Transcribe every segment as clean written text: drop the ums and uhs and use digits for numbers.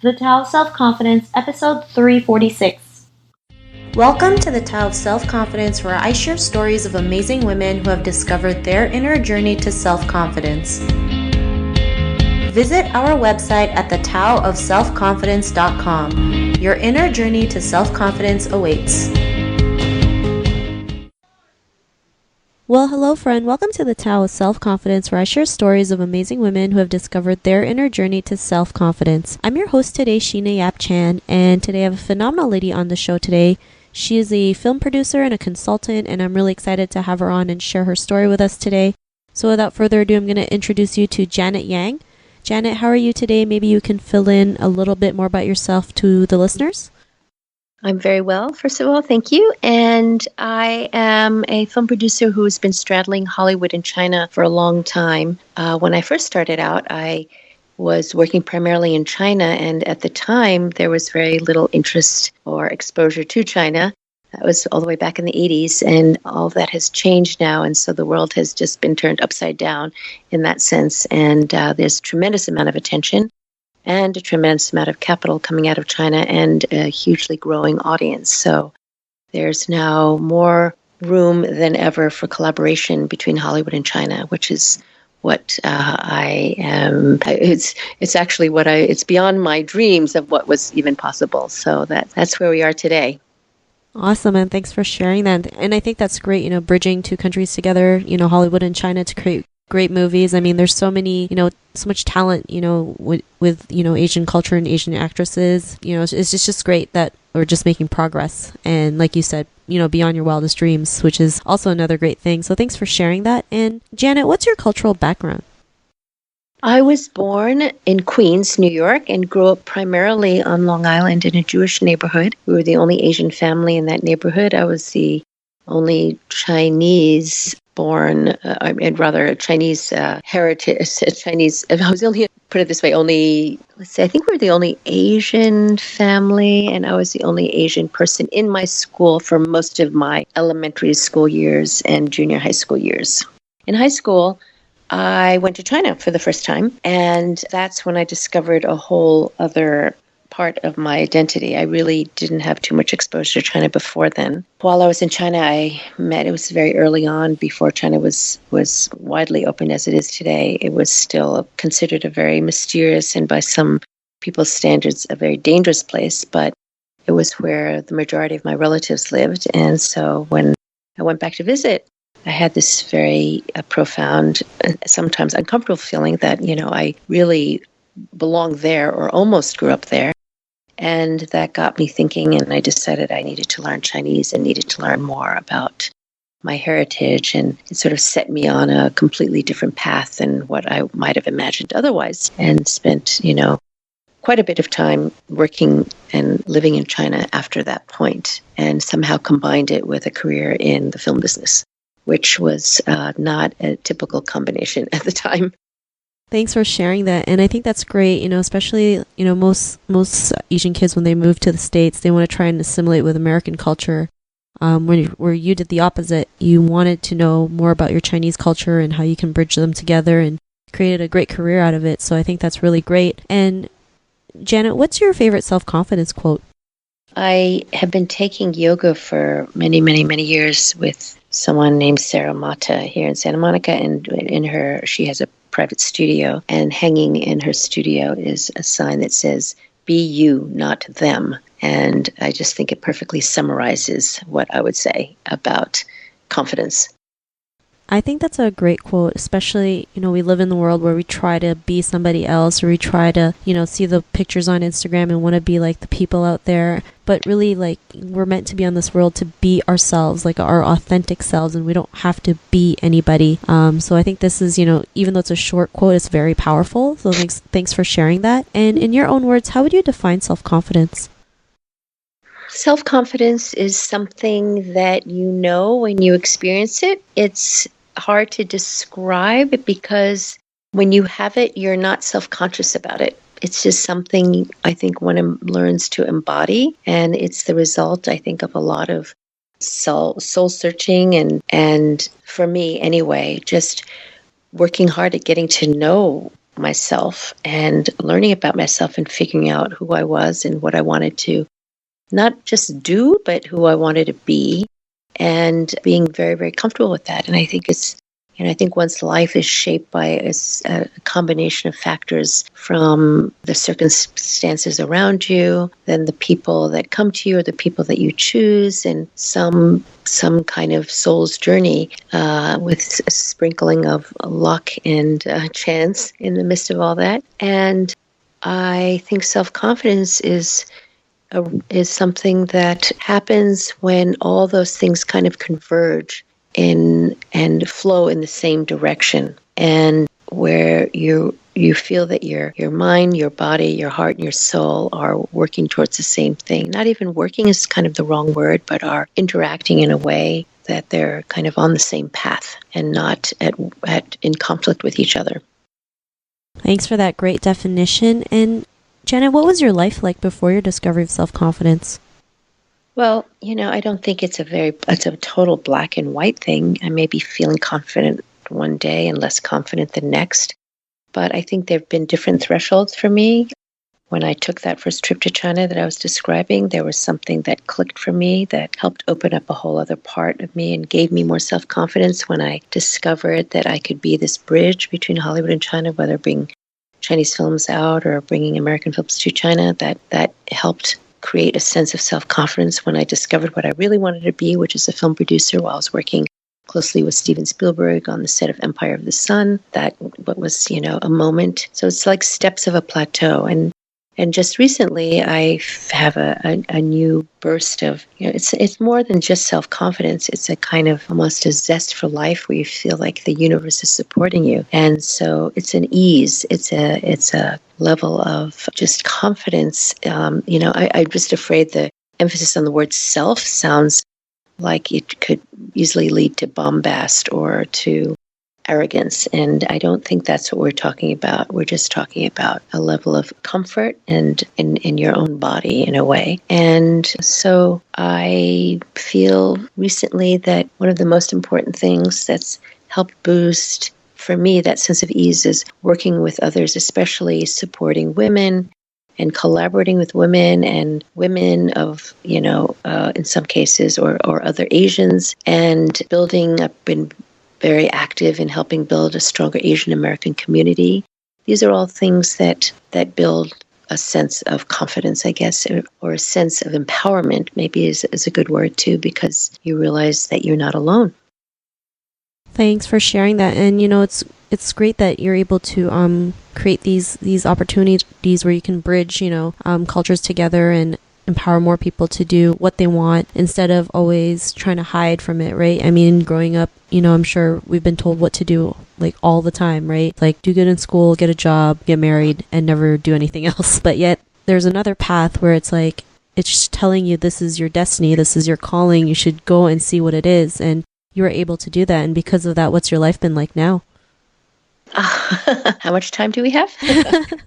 The Tao of Self-Confidence, episode 346. Welcome to the Tao of Self-Confidence, where I share stories of amazing women who have discovered their inner journey to self-confidence. Visit our website at thetaoofselfconfidence.com. Your inner journey to self-confidence awaits. Well, hello friend. Welcome to the Tao of Self-Confidence, where I share stories of amazing women who have discovered their inner journey to self-confidence. I'm your host today, Sheena Yap Chan, and today I have a phenomenal lady on the show today. She is a film producer and a consultant, and I'm really excited to have her on and share her story with us today. So without further ado, I'm going to introduce you to Janet Yang. Janet, how are you today? Maybe you can fill in a little bit more about yourself to the listeners. I'm very well, first of all, thank you. And I am a film producer who has been straddling Hollywood and China for a long time. When I first started out, I was working primarily in China, and at the time, there was very little interest or exposure to China. That was all the way back in the 80s, and all of that has changed now, and so the world has just been turned upside down in that sense, and there's a tremendous amount of attention and a tremendous amount of capital coming out of China and a hugely growing audience. So there's now more room than ever for collaboration between Hollywood and China, which is what I am. It's actually it's beyond my dreams of what was even possible. So that's where we are today. Awesome, and thanks for sharing that. And I think that's great, bridging two countries together, Hollywood and China to create great movies. I mean, there's so many, so much talent, with Asian culture and Asian actresses. It's just great that we're just making progress. And like you said, beyond your wildest dreams, which is also another great thing. So thanks for sharing that. And Janet, what's your cultural background? I was born in Queens, New York, and grew up primarily on Long Island in a Jewish neighborhood. We were the only Asian family in that neighborhood. I was the only Chinese born, Chinese heritage, Chinese, I was only, put it this way, I think we were the only Asian family, and I was the only Asian person in my school for most of my elementary school years and junior high school years. In high school, I went to China for the first time, and that's when I discovered a whole other part of my identity. I really didn't have too much exposure to China before then. While I was in China, it was very early on, before China was widely open as it is today. It was still considered a very mysterious and, by some people's standards, a very dangerous place, but it was where the majority of my relatives lived. And so when I went back to visit, I had this very profound, sometimes uncomfortable feeling that, I really belonged there or almost grew up there. And that got me thinking, and I decided I needed to learn Chinese and needed to learn more about my heritage. And it sort of set me on a completely different path than what I might have imagined otherwise, and spent, quite a bit of time working and living in China after that point, and somehow combined it with a career in the film business, which was not a typical combination at the time. Thanks for sharing that. And I think that's great, especially, most Asian kids, when they move to the States, they want to try and assimilate with American culture. Where you did the opposite. You wanted to know more about your Chinese culture and how you can bridge them together, and created a great career out of it. So I think that's really great. And Janet, what's your favorite self-confidence quote? I have been taking yoga for many, many, many years with someone named Sarah Mata here in Santa Monica, and she has a private studio, and hanging in her studio is a sign that says, "Be you, not them." And I just think it perfectly summarizes what I would say about confidence. I think that's a great quote, especially, we live in the world where we try to be somebody else, or we try to, see the pictures on Instagram and want to be like the people out there. But really, we're meant to be on this world to be ourselves, like our authentic selves, and we don't have to be anybody. So I think this is, even though it's a short quote, it's very powerful. So thanks for sharing that. And in your own words, how would you define self-confidence? Self-confidence is something that when you experience it. It's hard to describe, because when you have it, you're not self-conscious about it. It's just something I think one learns to embody, and it's the result, I think, of a lot of soul searching and for me anyway, just working hard at getting to know myself and learning about myself and figuring out who I was and what I wanted to not just do, but who I wanted to be, and being very, very comfortable with that. And I think I think one's life is shaped by a combination of factors, from the circumstances around you, then the people that come to you, or the people that you choose, and some kind of soul's journey with a sprinkling of luck and chance in the midst of all that. And I think self-confidence is something that happens when all those things kind of converge in and flow in the same direction, and where you feel that your mind, your body, your heart, and your soul are working towards the same thing. Not even working is kind of the wrong word, but are interacting in a way that they're kind of on the same path and not in conflict with each other. Thanks for that great definition. And Janet, what was your life like before your discovery of self-confidence? Well, I don't think it's a total black and white thing. I may be feeling confident one day and less confident the next, but I think there have been different thresholds for me. When I took that first trip to China that I was describing, there was something that clicked for me that helped open up a whole other part of me and gave me more self-confidence when I discovered that I could be this bridge between Hollywood and China, whether bringing Chinese films out or bringing American films to China. That helped create a sense of self-confidence when I discovered what I really wanted to be, which is a film producer, while I was working closely with Steven Spielberg on the set of Empire of the Sun. That was, a moment. So it's like steps of a plateau. And just recently, I have a new burst of, it's more than just self-confidence. It's a kind of almost a zest for life where you feel like the universe is supporting you. And so it's an ease. It's a level of just confidence. I'm just afraid the emphasis on the word self sounds like it could easily lead to bombast or to arrogance. And I don't think that's what we're talking about. We're just talking about a level of comfort and in your own body in a way. And so I feel recently that one of the most important things that's helped boost for me that sense of ease is working with others, especially supporting women and collaborating with women and women of, in some cases, or other Asians, and building up and very active in helping build a stronger Asian American community. These are all things that build a sense of confidence, I guess, or a sense of empowerment, maybe is a good word too, because you realize that you're not alone. Thanks for sharing that. And it's great that you're able to create these opportunities where you can bridge cultures together and empower more people to do what they want instead of always trying to hide from it, right? I mean, growing up, I'm sure we've been told what to do like all the time, right? Like do good in school, get a job, get married, and never do anything else. But yet there's another path where it's like, it's just telling you this is your destiny, this is your calling, you should go and see what it is. And you were able to do that. And because of that, what's your life been like now? How much time do we have?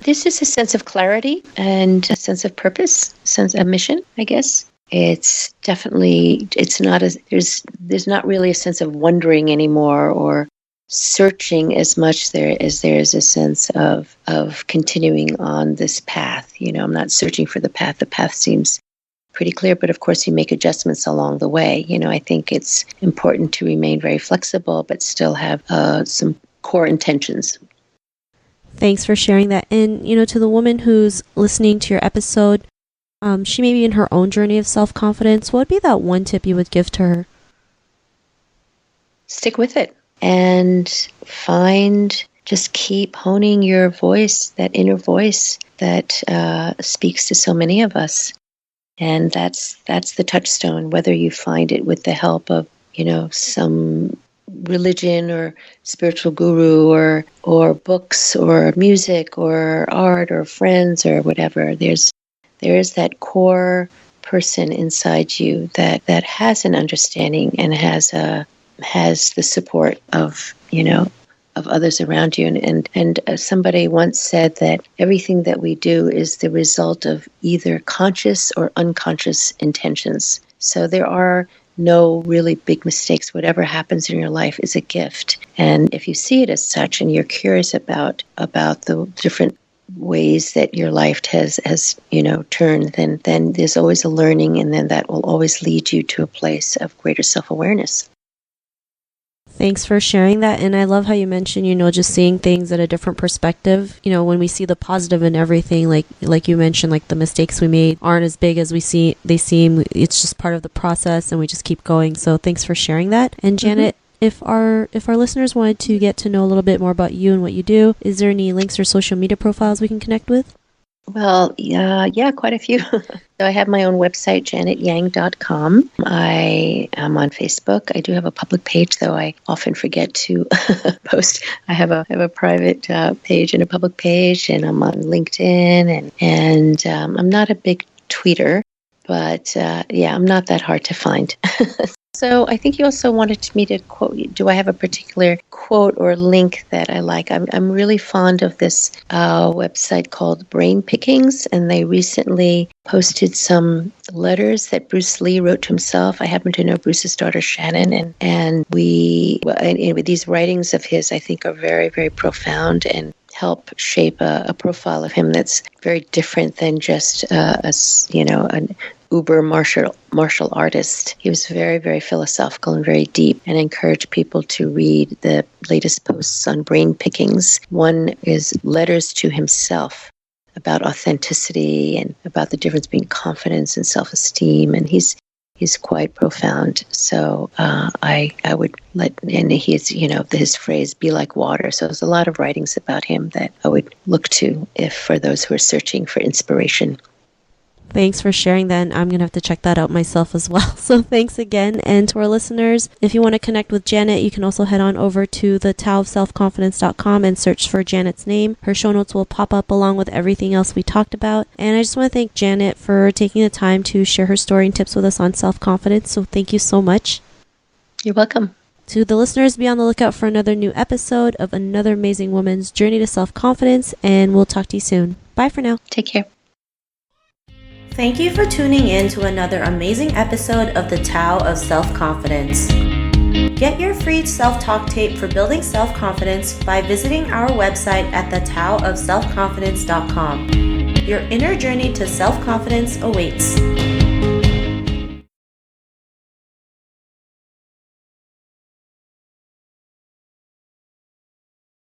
This is a sense of clarity and a sense of purpose, sense of mission, I guess. It's definitely, there's not really a sense of wondering anymore or searching as much as there is a sense of continuing on this path. I'm not searching for the path. The path seems pretty clear, but of course you make adjustments along the way. I think it's important to remain very flexible, but still have some core intentions. Thanks for sharing that. And, to the woman who's listening to your episode, she may be in her own journey of self-confidence. What would be that one tip you would give to her? Stick with it and just keep honing your voice, that inner voice that speaks to so many of us. And that's the touchstone, whether you find it with the help of, some religion or spiritual guru or books or music or art or friends or whatever. There is that core person inside you that has an understanding and has the support of others around you. And somebody once said that everything that we do is the result of either conscious or unconscious intentions. So there are no really big mistakes. Whatever happens in your life is a gift. And if you see it as such and you're curious about the different ways that your life has turned, then there's always a learning, and then that will always lead you to a place of greater self-awareness. Thanks for sharing that. And I love how you mentioned, just seeing things at a different perspective. When we see the positive in everything, like you mentioned, like the mistakes we made aren't as big as they seem. It's just part of the process and we just keep going. So thanks for sharing that. And Janet, if our listeners wanted to get to know a little bit more about you and what you do, is there any links or social media profiles we can connect with? Well, yeah, quite a few. So I have my own website, janetyang.com. I am on Facebook. I do have a public page, though I often forget to post. I have a private page and a public page, and I'm on LinkedIn, and I'm not a big tweeter, but I'm not that hard to find. So I think you also wanted me to quote. Do I have a particular quote or link that I like? I'm really fond of this website called Brain Pickings, and they recently posted some letters that Bruce Lee wrote to himself. I happen to know Bruce's daughter Shannon, and these writings of his, I think, are very, very profound and help shape a profile of him that's very different than just an uber martial artist. He was very, very philosophical and very deep, and encouraged people to read the latest posts on Brain Pickings. One is letters to himself about authenticity and about the difference between confidence and self-esteem, and he's quite profound. So I would and he's, his phrase, be like water. So there's a lot of writings about him that I would look to for those who are searching for inspiration. Thanks for sharing that, and I'm going to have to check that out myself as well. So thanks again. And to our listeners, if you want to connect with Janet, you can also head on over to the taoofselfconfidence.com and search for Janet's name. Her show notes will pop up along with everything else we talked about. And I just want to thank Janet for taking the time to share her story and tips with us on self-confidence. So thank you so much. You're welcome. To the listeners, be on the lookout for another new episode of another amazing woman's journey to self-confidence, and we'll talk to you soon. Bye for now. Take care. Thank you for tuning in to another amazing episode of the Tao of Self-Confidence. Get your free self-talk tape for building self-confidence by visiting our website at thetaoofselfconfidence.com. Your inner journey to self-confidence awaits.